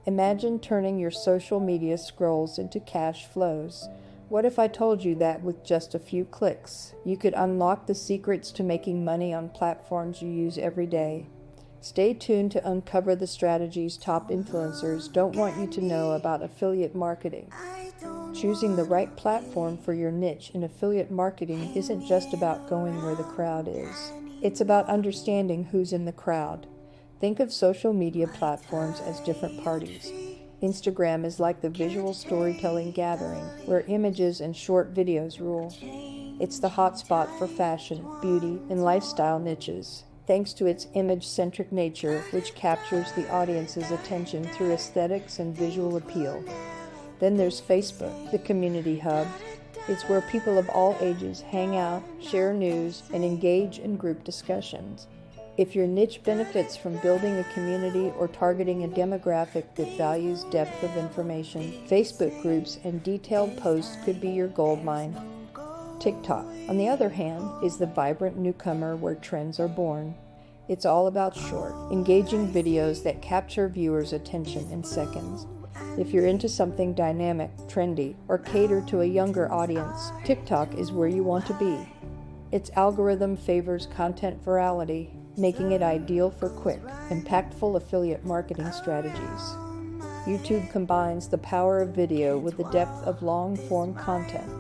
Imagine turning your social media scrolls into cash flows. What if I told you that with just a few clicks, you could unlock the secrets to making money on platforms you use every day? Stay tuned to uncover the strategies top influencers don't want you to know about affiliate marketing. Choosing the right platform for your niche in affiliate marketing isn't just about going where the crowd is. It's about understanding who's in the crowd. Think of social media platforms as different parties. Instagram is like the visual storytelling gathering, where images and short videos rule. It's the hotspot for fashion, beauty, and lifestyle niches, thanks to its image-centric nature, which captures the audience's attention through aesthetics and visual appeal. Then there's Facebook, the community hub. It's where people of all ages hang out, share news, and engage in group discussions. If your niche benefits from building a community or targeting a demographic that values depth of information, Facebook groups and detailed posts could be your goldmine. TikTok, on the other hand, is the vibrant newcomer where trends are born. It's all about short, engaging videos that capture viewers' attention in seconds. If you're into something dynamic, trendy, or cater to a younger audience, TikTok is where you want to be. Its algorithm favors content virality, making it ideal for quick, impactful affiliate marketing strategies. YouTube combines the power of video with the depth of long-form content.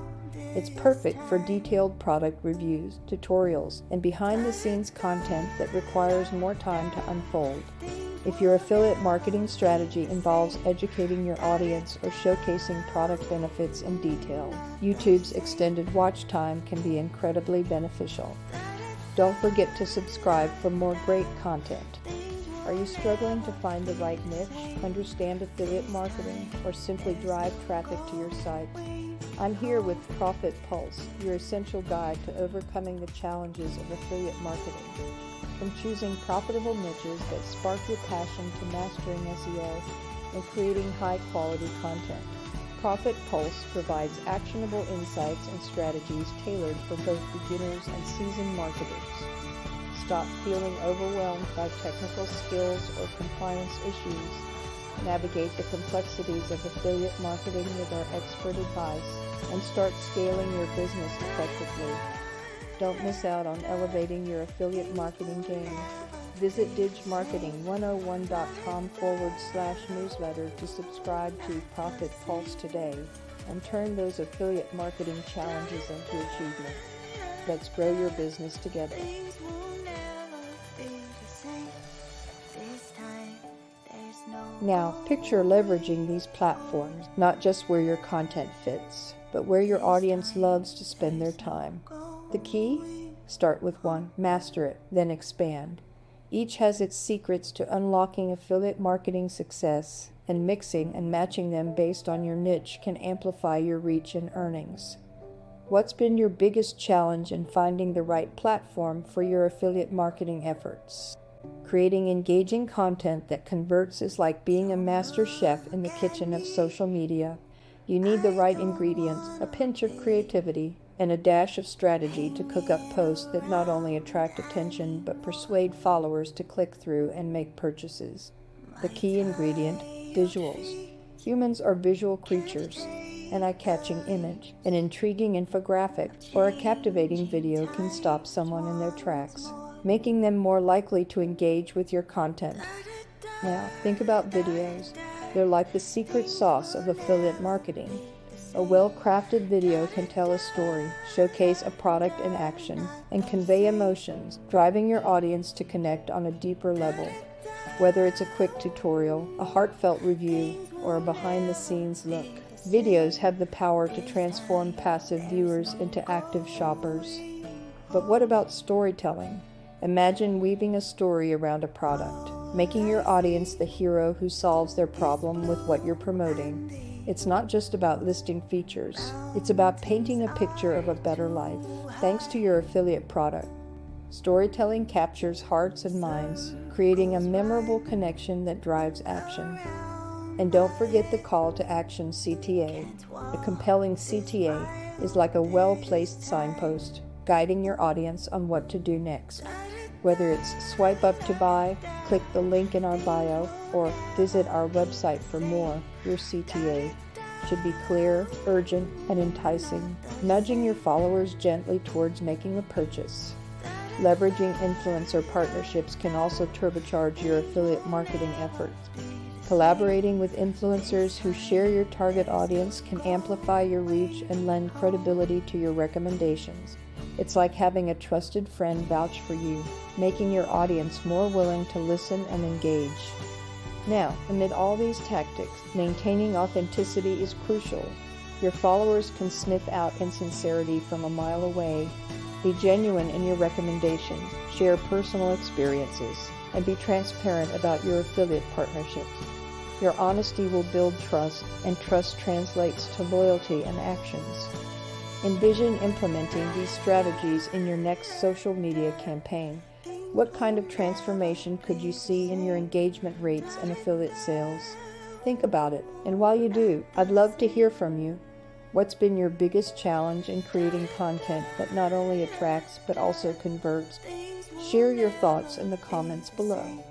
It's perfect for detailed product reviews, tutorials, and behind-the-scenes content that requires more time to unfold. If your affiliate marketing strategy involves educating your audience or showcasing product benefits in detail, YouTube's extended watch time can be incredibly beneficial. Don't forget to subscribe for more great content. Are you struggling to find the right niche, understand affiliate marketing, or simply drive traffic to your site? I'm here with Profit Pulse, your essential guide to overcoming the challenges of affiliate marketing. From choosing profitable niches that spark your passion to mastering SEO and creating high-quality content, Profit Pulse provides actionable insights and strategies tailored for both beginners and seasoned marketers. Stop feeling overwhelmed by technical skills or compliance issues. Navigate the complexities of affiliate marketing with our expert advice and start scaling your business effectively. Don't miss out on elevating your affiliate marketing game. Visit digmarketing101.com/newsletter to subscribe to Profit Pulse today and turn those affiliate marketing challenges into achievement. Let's grow your business together. Now, picture leveraging these platforms, not just where your content fits, but where your audience loves to spend their time. The key? Start with one, master it, then expand. Each has its secrets to unlocking affiliate marketing success, and mixing and matching them based on your niche can amplify your reach and earnings. What's been your biggest challenge in finding the right platform for your affiliate marketing efforts? Creating engaging content that converts is like being a master chef in the kitchen of social media. You need the right ingredients, a pinch of creativity, and a dash of strategy to cook up posts that not only attract attention but persuade followers to click through and make purchases. The key ingredient, visuals. Humans are visual creatures. An eye-catching image, an intriguing infographic, or a captivating video can stop someone in their tracks, making them more likely to engage with your content. Now, think about videos. They're like the secret sauce of affiliate marketing. A well-crafted video can tell a story, showcase a product in action, and convey emotions, driving your audience to connect on a deeper level. Whether it's a quick tutorial, a heartfelt review, or a behind-the-scenes look, videos have the power to transform passive viewers into active shoppers. But what about storytelling? Imagine weaving a story around a product, making your audience the hero who solves their problem with what you're promoting. It's not just about listing features. It's about painting a picture of a better life, thanks to your affiliate product. Storytelling captures hearts and minds, creating a memorable connection that drives action. And don't forget the call to action CTA. A compelling CTA is like a well-placed signpost, guiding your audience on what to do next. Whether it's swipe up to buy, click the link in our bio, or visit our website for more, your CTA should be clear, urgent, and enticing, nudging your followers gently towards making a purchase. Leveraging influencer partnerships can also turbocharge your affiliate marketing efforts. Collaborating with influencers who share your target audience can amplify your reach and lend credibility to your recommendations. It's like having a trusted friend vouch for you, making your audience more willing to listen and engage. Now, amid all these tactics, maintaining authenticity is crucial. Your followers can sniff out insincerity from a mile away. Be genuine in your recommendations, share personal experiences, and be transparent about your affiliate partnerships. Your honesty will build trust, and trust translates to loyalty and actions. Envision implementing these strategies in your next social media campaign. What kind of transformation could you see in your engagement rates and affiliate sales? Think about it, and while you do, I'd love to hear from you. What's been your biggest challenge in creating content that not only attracts but also converts? Share your thoughts in the comments below.